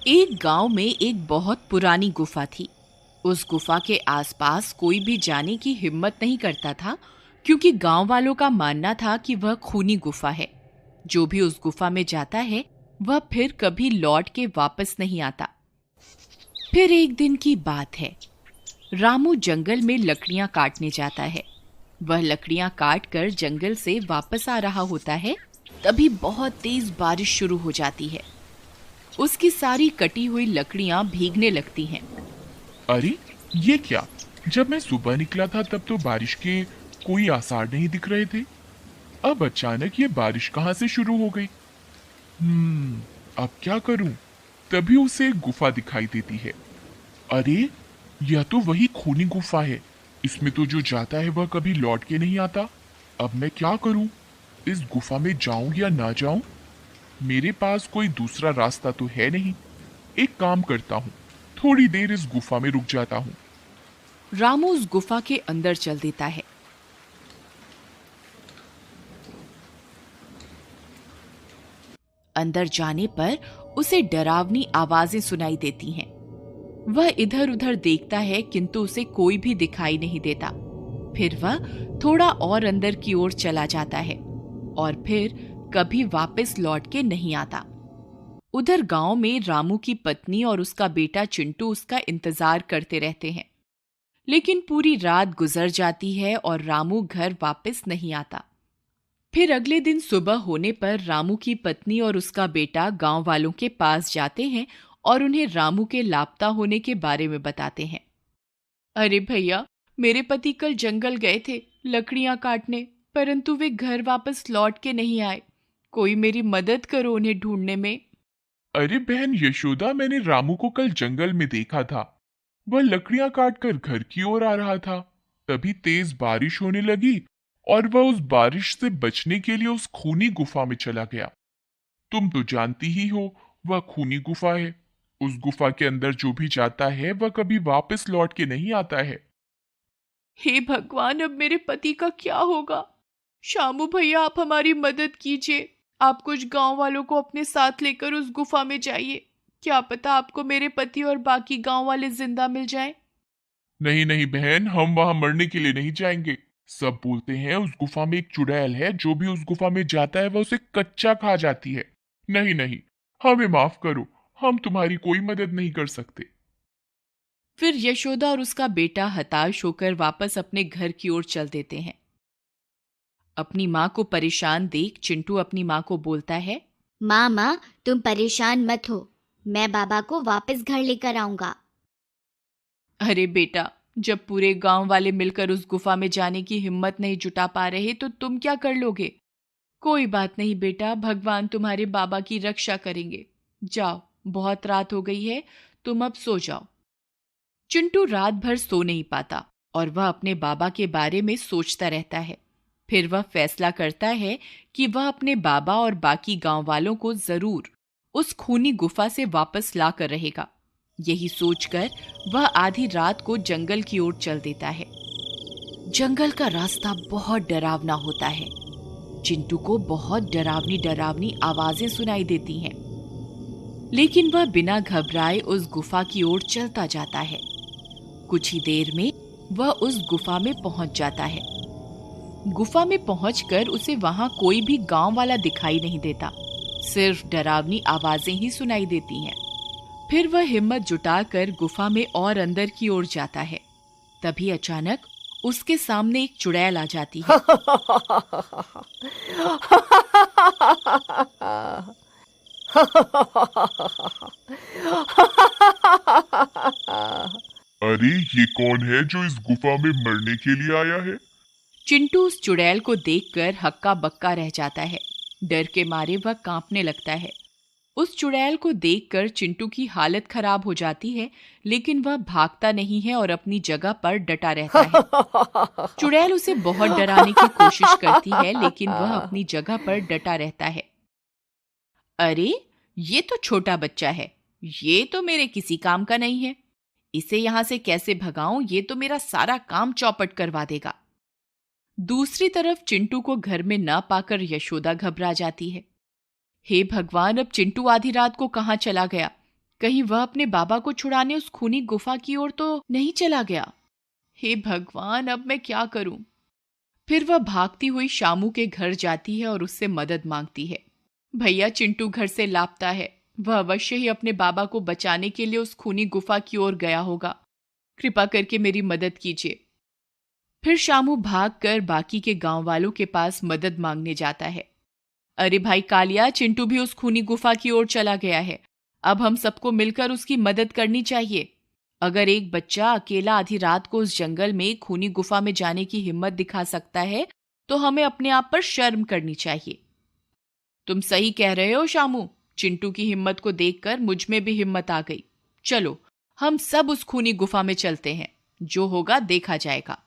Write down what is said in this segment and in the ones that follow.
एक गांव में एक बहुत पुरानी गुफा थी। उस गुफा के आसपास कोई भी जाने की हिम्मत नहीं करता था, क्योंकि गांव वालों का मानना था कि वह खूनी गुफा है। जो भी उस गुफा में जाता है वह फिर कभी लौट के वापस नहीं आता। फिर एक दिन की बात है। रामू जंगल में लकड़ियां काटने जाता है। वह लकड़ियां काट कर जंगल से वापस आ रहा होता है, तभी बहुत तेज बारिश शुरू हो जाती है। उसकी सारी कटी हुई लकड़ियां भीगने लगती हैं। अरे ये क्या? जब मैं सुबह निकला था तब तो बारिश के कोई आसार नहीं दिख रहे थे। अब अचानक ये बारिश कहाँ से शुरू हो गई? अब क्या करूं? तभी उसे एक गुफा दिखाई देती है। अरे यह तो वही खूनी गुफा है। इसमें तो जो जाता है वह कभी लौट के नहीं आता। अब मैं क्या करूं? इस गुफा में जाऊं या ना जाऊं? मेरे पास कोई दूसरा रास्ता तो है नहीं। एक काम करता हूं, थोड़ी देर इस गुफा में रुक जाता हूं। रामू उस गुफा के अंदर चल देता है। अंदर जाने पर उसे डरावनी आवाजें सुनाई देती हैं। वह इधर उधर देखता है, किंतु उसे कोई भी दिखाई नहीं देता। फिर वह थोड़ा और अंदर की ओर चला जाता है और फिर कभी वापस लौट के नहीं आता। उधर गांव में रामू की पत्नी और उसका बेटा चिंटू उसका इंतजार करते रहते हैं। लेकिन पूरी रात गुजर जाती है और रामू घर वापस नहीं आता। फिर अगले दिन सुबह होने पर रामू की पत्नी और उसका बेटा गांव वालों के पास जाते हैं और उन्हें रामू के लापता होने के बारे में बताते हैं। अरे भैया, मेरे पति कल जंगल गए थे लकड़ियां काटने, परंतु वे घर वापस लौट के नहीं आए। कोई मेरी मदद करो उन्हें ढूंढने में। अरे बहन यशोदा, मैंने रामू को कल जंगल में देखा था। वह लकड़ियां काटकर घर की ओर आ रहा था। तभी तेज बारिश होने लगी और वह उस बारिश से बचने के लिए उस खूनी गुफा में चला गया। तुम तो जानती ही हो, वह खूनी गुफा है। उस गुफा के अंदर जो भी जाता है वह कभी वापस लौट के नहीं आता है। हे भगवान, अब मेरे पति का क्या होगा? शामू भैया, आप हमारी मदद कीजिए। आप कुछ गांव वालों को अपने साथ लेकर उस गुफा में जाइए। क्या पता आपको मेरे पति और बाकी गांव वाले जिंदा मिल जाएं। नहीं नहीं बहन, हम वहां मरने के लिए नहीं जाएंगे। सब बोलते हैं उस गुफा में एक चुड़ैल है, जो भी उस गुफा में जाता है वह उसे कच्चा खा जाती है। नहीं नहीं, हमें माफ करो, हम तुम्हारी कोई मदद नहीं कर सकते। फिर यशोदा और उसका बेटा हताश होकर वापस अपने घर की ओर चल देते हैं। अपनी माँ को परेशान देख चिंटू अपनी माँ को बोलता है। माँ माँ, तुम परेशान मत हो, मैं बाबा को वापस घर लेकर आऊंगा। अरे बेटा, जब पूरे गांव वाले मिलकर उस गुफा में जाने की हिम्मत नहीं जुटा पा रहे तो तुम क्या कर लोगे? कोई बात नहीं बेटा, भगवान तुम्हारे बाबा की रक्षा करेंगे। जाओ, बहुत रात हो गई है, तुम अब सो जाओ। चिंटू रात भर सो नहीं पाता और वह अपने बाबा के बारे में सोचता रहता है। फिर वह फैसला करता है कि वह अपने बाबा और बाकी गांव वालों को जरूर उस खूनी गुफा से वापस ला कर रहेगा। यही सोचकर वह आधी रात को जंगल की ओर चल देता है। जंगल का रास्ता बहुत डरावना होता है। चिंटू को बहुत डरावनी डरावनी आवाजें सुनाई देती हैं, लेकिन वह बिना घबराए उस गुफा की ओर चलता जाता है। कुछ ही देर में वह उस गुफा में पहुंच जाता है। गुफा में पहुंचकर उसे वहां कोई भी गांव वाला दिखाई नहीं देता, सिर्फ डरावनी आवाजें ही सुनाई देती हैं। फिर वह हिम्मत जुटाकर गुफा में और अंदर की ओर जाता है। तभी अचानक उसके सामने एक चुड़ैल आ जाती है। अरे ये कौन है जो इस गुफा में मरने के लिए आया है? चिंटू उस चुड़ैल को देखकर हक्का बक्का रह जाता है। डर के मारे वह कांपने लगता है। उस चुड़ैल को देखकर चिंटू की हालत खराब हो जाती है, लेकिन वह भागता नहीं है और अपनी जगह पर डटा रहता है। चुड़ैल उसे बहुत डराने की कोशिश करती है, लेकिन वह अपनी जगह पर डटा रहता है। अरे, ये तो छोटा बच्चा है, ये तो मेरे किसी काम का नहीं है। इसे यहां से कैसे भगाऊं? ये तो मेरा सारा काम चौपट करवा देगा। दूसरी तरफ चिंटू को घर में न पाकर यशोदा घबरा जाती है। हे भगवान, अब चिंटू आधी रात को कहां चला गया? कहीं वह अपने बाबा को छुड़ाने उस खूनी गुफा की ओर तो नहीं चला गया। हे भगवान, अब मैं क्या करूं? फिर वह भागती हुई शामू के घर जाती है और उससे मदद मांगती है। भैया, चिंटू घर से लापता है। वह अवश्य ही अपने बाबा को बचाने के लिए उस खूनी गुफा की ओर गया होगा। कृपा करके मेरी मदद कीजिए। फिर शामू भागकर बाकी के गांव वालों के पास मदद मांगने जाता है। अरे भाई कालिया, चिंटू भी उस खूनी गुफा की ओर चला गया है। अब हम सबको मिलकर उसकी मदद करनी चाहिए। अगर एक बच्चा अकेला आधी रात को उस जंगल में खूनी गुफा में जाने की हिम्मत दिखा सकता है तो हमें अपने आप पर शर्म करनी चाहिए। तुम सही कह रहे हो शामू। चिंटू की हिम्मत को देखकर मुझ में भी हिम्मत आ गई। चलो हम सब उस खूनी गुफा में चलते हैं, जो होगा देखा जाएगा।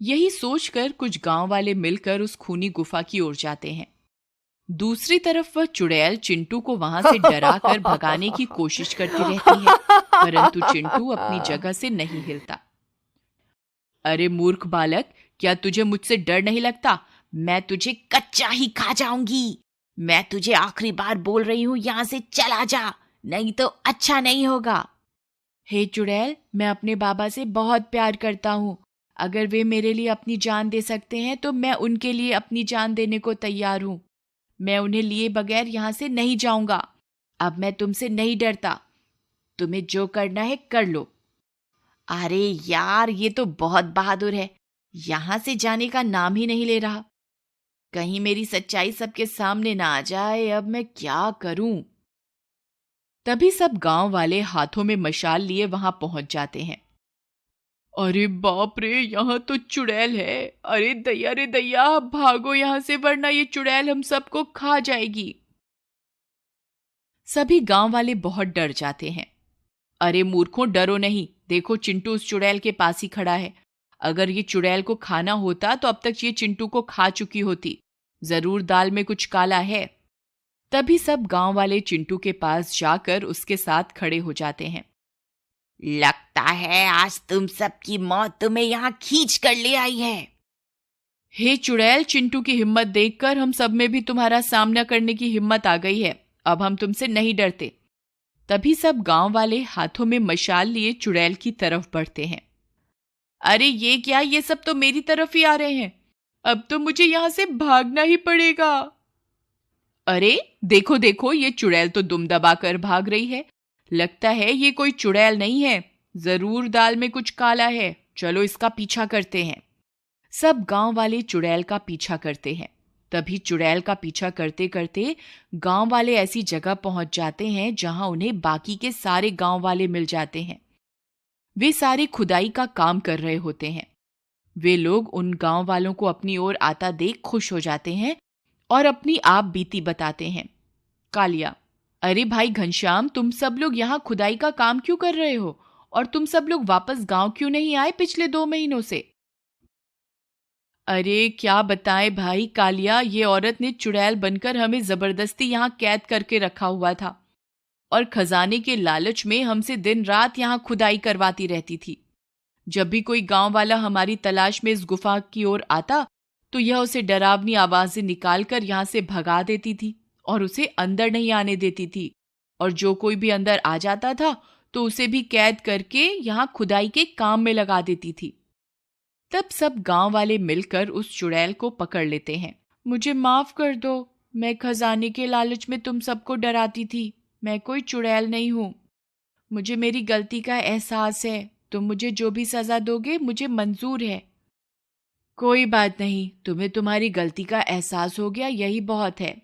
यही सोचकर कुछ गांव वाले मिलकर उस खूनी गुफा की ओर जाते हैं। दूसरी तरफ वह चुड़ैल चिंटू को वहां से डराकर भगाने की कोशिश करती रहती है, परंतु चिंटू अपनी जगह से नहीं हिलता। अरे मूर्ख बालक, क्या तुझे मुझसे डर नहीं लगता? मैं तुझे कच्चा ही खा जाऊंगी। मैं तुझे आखिरी बार बोल रही हूं, यहां से चला जा, नहीं तो अच्छा नहीं होगा। हे चुड़ैल, मैं अपने बाबा से बहुत प्यार करता हूं। अगर वे मेरे लिए अपनी जान दे सकते हैं तो मैं उनके लिए अपनी जान देने को तैयार हूं। मैं उन्हें लिए बगैर यहां से नहीं जाऊंगा। अब मैं तुमसे नहीं डरता। तुम्हें जो करना है कर लो। अरे यार, ये तो बहुत बहादुर है। यहां से जाने का नाम ही नहीं ले रहा। कहीं मेरी सच्चाई सबके सामने ना आ जाए। अब मैं क्या करूं? तभी सब गांव वाले हाथों में मशाल लिए वहां पहुंच जाते हैं। अरे बाप रे, यहाँ तो चुड़ैल है। अरे दैया रे दैया, भागो यहाँ से, वरना ये चुड़ैल हम सबको खा जाएगी। सभी गांव वाले बहुत डर जाते हैं। अरे मूर्खों, डरो नहीं। देखो, चिंटू उस चुड़ैल के पास ही खड़ा है। अगर ये चुड़ैल को खाना होता तो अब तक ये चिंटू को खा चुकी होती। जरूर दाल में कुछ काला है। तभी सब गांव वाले चिंटू के पास जाकर उसके साथ खड़े हो जाते हैं। लगता है आज तुम सबकी मौत तुम्हें यहाँ खींच कर ले आई है। हे चुड़ैल, चिंटू की हिम्मत देखकर हम सब में भी तुम्हारा सामना करने की हिम्मत आ गई है। अब हम तुमसे नहीं डरते। तभी सब गांव वाले हाथों में मशाल लिए चुड़ैल की तरफ बढ़ते हैं। अरे ये क्या, ये सब तो मेरी तरफ ही आ रहे हैं। अब तो मुझे यहां से भागना ही पड़ेगा। अरे देखो देखो, ये चुड़ैल तो दुम दबाकर भाग रही है। लगता है ये कोई चुड़ैल नहीं है, जरूर दाल में कुछ काला है। चलो इसका पीछा करते हैं। सब गांव वाले चुड़ैल का पीछा करते हैं। तभी चुड़ैल का पीछा करते करते गांव वाले ऐसी जगह पहुंच जाते हैं जहां उन्हें बाकी के सारे गांव वाले मिल जाते हैं। वे सारे खुदाई का काम कर रहे होते हैं। वे लोग उन गांव वालों को अपनी ओर आता देख खुश हो जाते हैं और अपनी आप बीती बताते हैं। कालिया, अरे भाई घनश्याम, तुम सब लोग यहाँ खुदाई का काम क्यों कर रहे हो? और तुम सब लोग वापस गांव क्यों नहीं आए पिछले 2 महीनों से? अरे क्या बताएं भाई कालिया, ये औरत ने चुड़ैल बनकर हमें जबरदस्ती यहाँ कैद करके रखा हुआ था और खजाने के लालच में हमसे दिन रात यहाँ खुदाई करवाती रहती थी। जब भी कोई गांव वाला हमारी तलाश में इस गुफा की ओर आता तो यह उसे डरावनी आवाजें निकालकर यहाँ से भगा देती थी और उसे अंदर नहीं आने देती थी। और जो कोई भी अंदर आ जाता था तो उसे भी कैद करके यहाँ खुदाई के काम में लगा देती थी। तब सब गांव वाले मिलकर उस चुड़ैल को पकड़ लेते हैं। मुझे माफ कर दो, मैं खजाने के लालच में तुम सबको डराती थी। मैं कोई चुड़ैल नहीं हूं। मुझे मेरी गलती का एहसास है। तुम मुझे जो भी सजा दोगे मुझे मंजूर है। कोई बात नहीं, तुम्हें तुम्हारी गलती का एहसास हो गया, यही बहुत है।